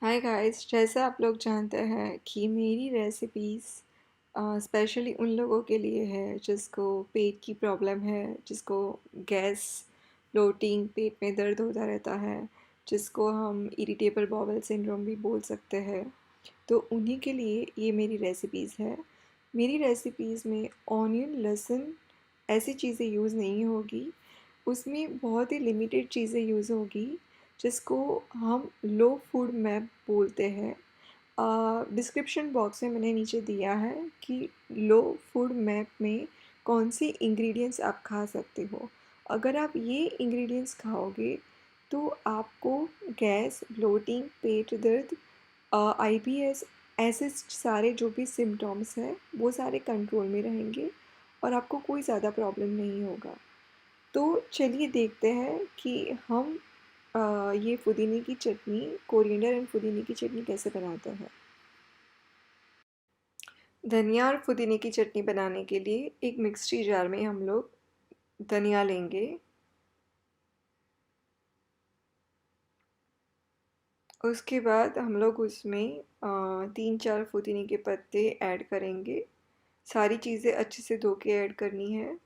Hi guys, जैसा आप लोग जानते हैं कि मेरी रेसिपीज़ स्पेशली उन लोगों के लिए है जिसको पेट की प्रॉब्लम है, जिसको गैस, ब्लोटिंग, पेट में दर्द होता रहता है, जिसको हम इरिटेबल बाउल सिंड्रोम भी बोल सकते हैं। तो उन्हीं के लिए ये मेरी रेसिपीज़ है। मेरी रेसिपीज़ में ऑनियन, लहसुन ऐसी चीज़ें यूज़ नहीं होगी। उसमें बहुत ही लिमिटेड चीज़ें यूज़ होगी जिसको हम लो फूड मैप बोलते हैं। डिस्क्रिप्शन बॉक्स में मैंने नीचे दिया है कि लो फूड मैप में कौन सी इंग्रेडिएंट्स आप खा सकते हो। अगर आप ये इंग्रेडिएंट्स खाओगे तो आपको गैस, ब्लोटिंग, पेट दर्द, आईबीएस ऐसे सारे जो भी सिम्टम्स हैं वो सारे कंट्रोल में रहेंगे और आपको कोई ज़्यादा प्रॉब्लम नहीं होगा। तो चलिए देखते हैं कि हम ये पुदीने की चटनी, कोरिएंडर एंड पुदीने की चटनी कैसे बनाते हैं। धनिया और पुदीने की चटनी बनाने के लिए एक मिक्सी जार में हम लोग धनिया लेंगे। उसके बाद हम लोग उसमें 3-4 पुदीने के पत्ते ऐड करेंगे। सारी चीज़ें अच्छे से धो के ऐड करनी है।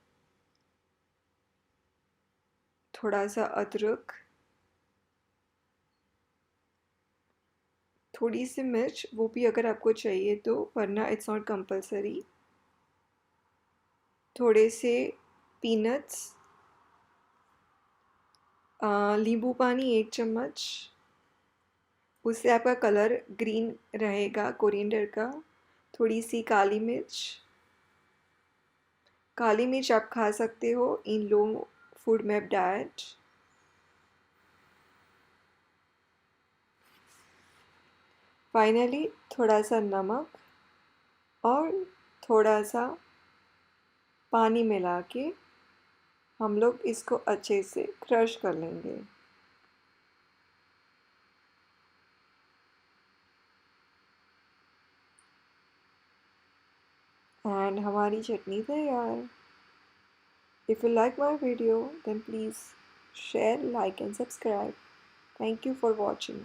थोड़ा सा अदरक, थोड़ी सी मिर्च, वो भी अगर आपको चाहिए तो, वरना इट्स नॉट कंपलसरी। थोड़े से पीनट्स, नींबू पानी 1 चम्मच, उससे आपका कलर ग्रीन रहेगा कोरिएंडर का। थोड़ी सी काली मिर्च, काली मिर्च आप खा सकते हो इन लो फूड मैप डाइट। फाइनली थोड़ा सा नमक और थोड़ा सा पानी मिला के हम लोग इसको अच्छे से क्रश कर लेंगे। एंड हमारी चटनी तैयार। If you like my video, then please share, like and subscribe. Thank you for watching.